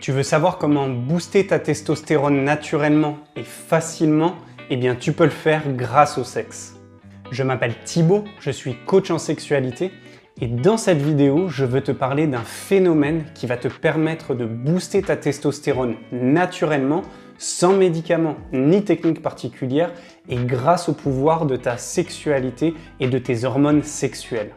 Tu veux savoir comment booster ta testostérone naturellement et facilement? Eh bien, tu peux le faire grâce au sexe. Je m'appelle Thibaut, je suis coach en sexualité et dans cette vidéo, je veux te parler d'un phénomène qui va te permettre de booster ta testostérone naturellement, sans médicaments ni technique particulière et grâce au pouvoir de ta sexualité et de tes hormones sexuelles.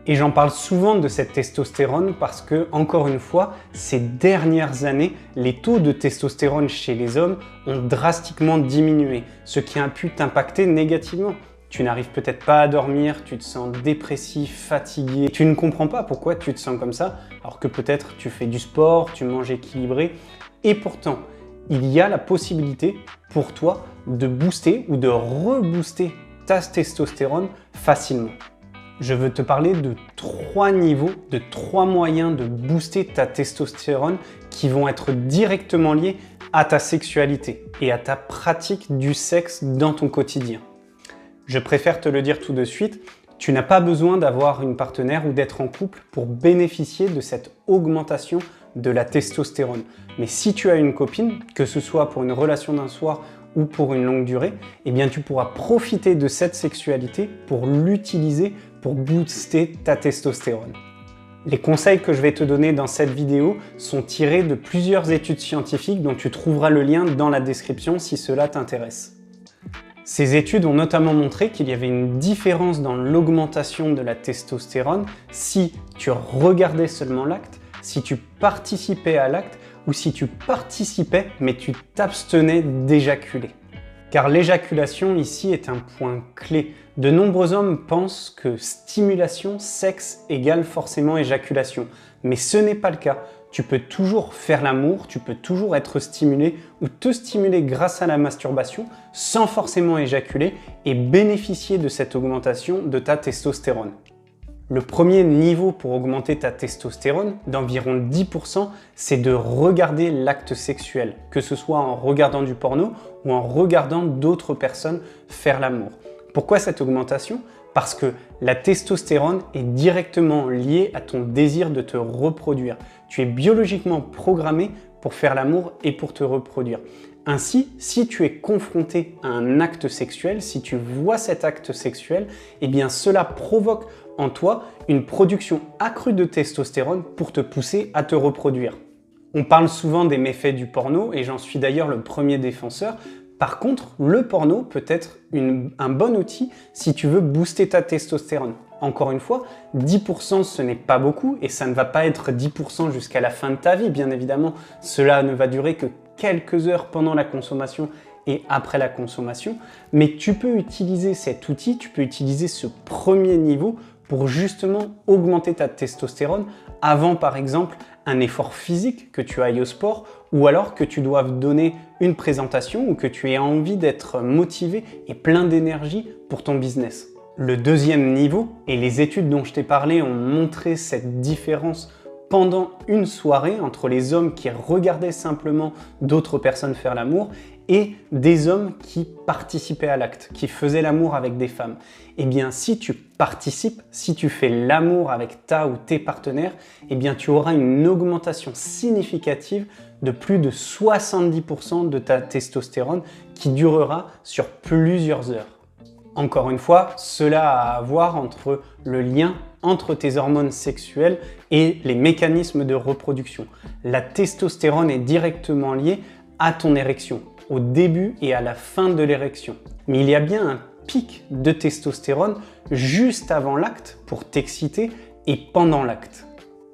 Et j'en parle souvent de cette testostérone parce que, encore une fois, ces dernières années, les taux de testostérone chez les hommes ont drastiquement diminué, ce qui a pu t'impacter négativement. Tu n'arrives peut-être pas à dormir, tu te sens dépressif, fatigué, tu ne comprends pas pourquoi tu te sens comme ça, alors que peut-être tu fais du sport, tu manges équilibré, et pourtant, il y a la possibilité pour toi de booster ou de rebooster ta testostérone facilement. Je veux te parler de 3 niveaux, de 3 moyens de booster ta testostérone qui vont être directement liés à ta sexualité et à ta pratique du sexe dans ton quotidien. Je préfère te le dire tout de suite, tu n'as pas besoin d'avoir une partenaire ou d'être en couple pour bénéficier de cette augmentation de la testostérone. Mais si tu as une copine, que ce soit pour une relation d'un soir ou pour une longue durée, eh bien tu pourras profiter de cette sexualité pour l'utiliser pour booster ta testostérone. Les conseils que je vais te donner dans cette vidéo sont tirés de plusieurs études scientifiques dont tu trouveras le lien dans la description si cela t'intéresse. Ces études ont notamment montré qu'il y avait une différence dans l'augmentation de la testostérone si tu regardais seulement l'acte, si tu participais à l'acte ou si tu participais mais tu t'abstenais d'éjaculer. Car l'éjaculation ici est un point clé. De nombreux hommes pensent que stimulation, sexe égale forcément éjaculation. Mais ce n'est pas le cas. Tu peux toujours faire l'amour, tu peux toujours être stimulé ou te stimuler grâce à la masturbation sans forcément éjaculer et bénéficier de cette augmentation de ta testostérone. Le premier niveau pour augmenter ta testostérone, d'environ 10%, c'est de regarder l'acte sexuel, que ce soit en regardant du porno ou en regardant d'autres personnes faire l'amour. Pourquoi cette augmentation? Parce que la testostérone est directement liée à ton désir de te reproduire. Tu es biologiquement programmé pour faire l'amour et pour te reproduire. Ainsi, si tu es confronté à un acte sexuel, si tu vois cet acte sexuel, eh bien cela provoque en toi une production accrue de testostérone pour te pousser à te reproduire. On parle souvent des méfaits du porno et j'en suis d'ailleurs le premier défenseur. Par contre, le porno peut être un bon outil si tu veux booster ta testostérone. Encore une fois, 10% ce n'est pas beaucoup et ça ne va pas être 10% jusqu'à la fin de ta vie, bien évidemment. Cela ne va durer que quelques heures pendant la consommation et après la consommation. Mais tu peux utiliser cet outil, tu peux utiliser ce premier niveau pour justement augmenter ta testostérone avant par exemple un effort physique, que tu ailles au sport ou alors que tu doives donner une présentation ou que tu aies envie d'être motivé et plein d'énergie pour ton business. Le deuxième niveau, et les études dont je t'ai parlé ont montré cette différence pendant une soirée entre les hommes qui regardaient simplement d'autres personnes faire l'amour et des hommes qui participaient à l'acte, qui faisaient l'amour avec des femmes. Eh bien, si tu participes, si tu fais l'amour avec ta ou tes partenaires, eh bien, tu auras une augmentation significative de plus de 70% de ta testostérone qui durera sur plusieurs heures. Encore une fois, cela a à voir entre le lien entre tes hormones sexuelles et les mécanismes de reproduction. La testostérone est directement liée à ton érection, au début et à la fin de l'érection. Mais il y a bien un pic de testostérone juste avant l'acte pour t'exciter et pendant l'acte.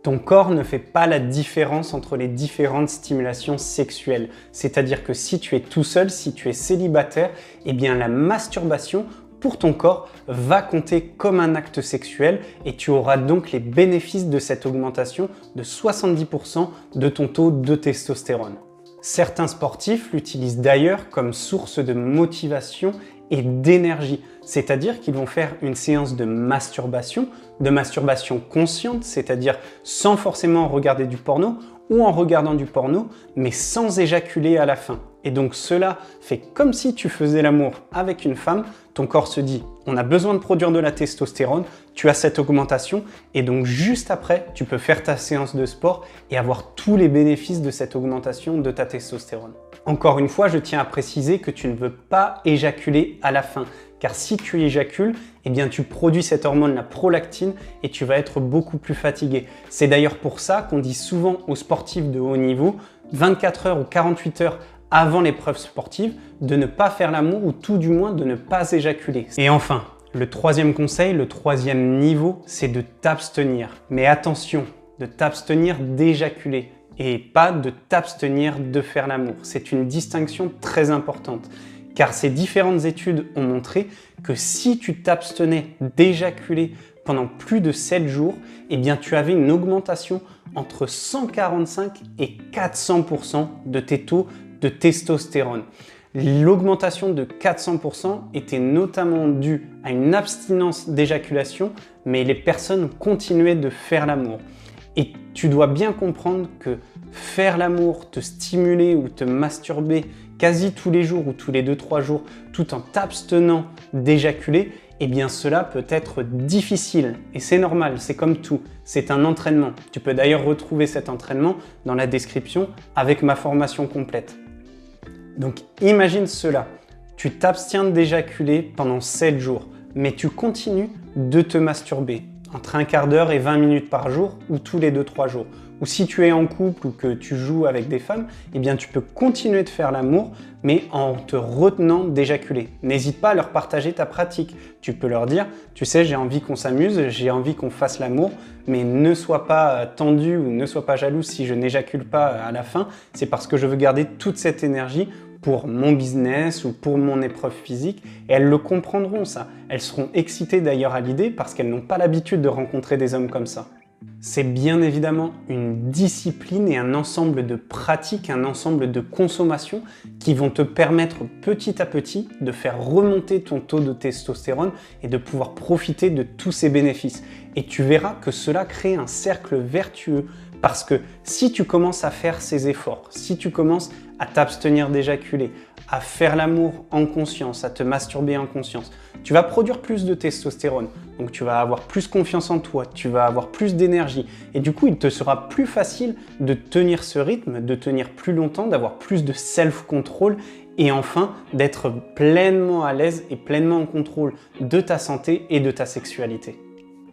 Ton corps ne fait pas la différence entre les différentes stimulations sexuelles. C'est-à-dire que si tu es tout seul, si tu es célibataire, eh bien la masturbation pour ton corps va compter comme un acte sexuel et tu auras donc les bénéfices de cette augmentation de 70% de ton taux de testostérone. Certains sportifs l'utilisent d'ailleurs comme source de motivation et d'énergie, c'est-à-dire qu'ils vont faire une séance de masturbation consciente, c'est-à-dire sans forcément regarder du porno ou en regardant du porno, mais sans éjaculer à la fin. Et donc cela fait comme si tu faisais l'amour avec une femme, ton corps se dit on a besoin de produire de la testostérone, tu as cette augmentation et donc juste après tu peux faire ta séance de sport et avoir tous les bénéfices de cette augmentation de ta testostérone. Encore une fois, je tiens à préciser que tu ne veux pas éjaculer à la fin, car si tu éjacules, eh bien tu produis cette hormone, la prolactine, et tu vas être beaucoup plus fatigué. C'est d'ailleurs pour ça qu'on dit souvent aux sportifs de haut niveau, 24 heures ou 48 heures avant l'épreuve sportive, de ne pas faire l'amour ou tout du moins de ne pas éjaculer. Et enfin, le troisième conseil, le troisième niveau, c'est de t'abstenir. Mais attention, de t'abstenir d'éjaculer et pas de t'abstenir de faire l'amour. C'est une distinction très importante, car ces différentes études ont montré que si tu t'abstenais d'éjaculer pendant plus de 7 jours, eh bien tu avais une augmentation entre 145 et 400% de tes taux de testostérone. L'augmentation de 400% était notamment due à une abstinence d'éjaculation, mais les personnes continuaient de faire l'amour. Et tu dois bien comprendre que faire l'amour, te stimuler ou te masturber quasi tous les jours ou tous les 2-3 jours tout en t'abstenant d'éjaculer, eh bien cela peut être difficile et c'est normal, c'est comme tout, c'est un entraînement. Tu peux d'ailleurs retrouver cet entraînement dans la description avec ma formation complète. Donc imagine cela, tu t'abstiens d'éjaculer pendant 7 jours, mais tu continues de te masturber entre un quart d'heure et 20 minutes par jour ou tous les 2-3 jours. Ou si tu es en couple ou que tu joues avec des femmes, eh bien tu peux continuer de faire l'amour, mais en te retenant d'éjaculer. N'hésite pas à leur partager ta pratique. Tu peux leur dire, tu sais, j'ai envie qu'on s'amuse, j'ai envie qu'on fasse l'amour, mais ne sois pas tendu ou ne sois pas jaloux si je n'éjacule pas à la fin. C'est parce que je veux garder toute cette énergie pour mon business ou pour mon épreuve physique, et elles le comprendront ça. Elles seront excitées d'ailleurs à l'idée parce qu'elles n'ont pas l'habitude de rencontrer des hommes comme ça. C'est bien évidemment une discipline et un ensemble de pratiques, un ensemble de consommations qui vont te permettre petit à petit de faire remonter ton taux de testostérone et de pouvoir profiter de tous ces bénéfices. Et tu verras que cela crée un cercle vertueux parce que si tu commences à faire ces efforts, si tu commences à t'abstenir d'éjaculer, à faire l'amour en conscience, à te masturber en conscience, tu vas produire plus de testostérone. Donc tu vas avoir plus confiance en toi, tu vas avoir plus d'énergie. Et du coup, il te sera plus facile de tenir ce rythme, de tenir plus longtemps, d'avoir plus de self-control et enfin d'être pleinement à l'aise et pleinement en contrôle de ta santé et de ta sexualité.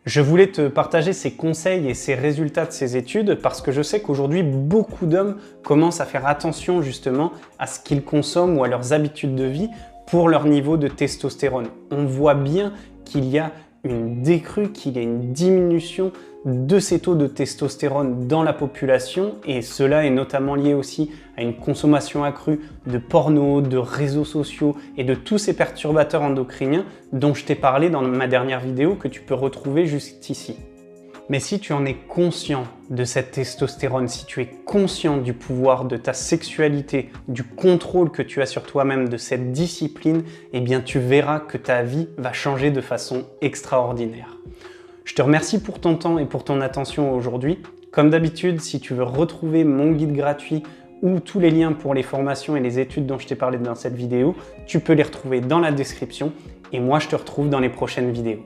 Je voulais te partager ces conseils et ces résultats de ces études parce que je sais qu'aujourd'hui, beaucoup d'hommes commencent à faire attention justement à ce qu'ils consomment ou à leurs habitudes de vie pour leur niveau de testostérone. On voit bien qu'il y a une décrue, qu'il y a une diminution de ces taux de testostérone dans la population et cela est notamment lié aussi à une consommation accrue de porno, de réseaux sociaux et de tous ces perturbateurs endocriniens dont je t'ai parlé dans ma dernière vidéo que tu peux retrouver juste ici. Mais si tu en es conscient de cette testostérone, si tu es conscient du pouvoir de ta sexualité, du contrôle que tu as sur toi-même, de cette discipline, eh bien tu verras que ta vie va changer de façon extraordinaire. Je te remercie pour ton temps et pour ton attention aujourd'hui. Comme d'habitude, si tu veux retrouver mon guide gratuit ou tous les liens pour les formations et les études dont je t'ai parlé dans cette vidéo, tu peux les retrouver dans la description et moi je te retrouve dans les prochaines vidéos.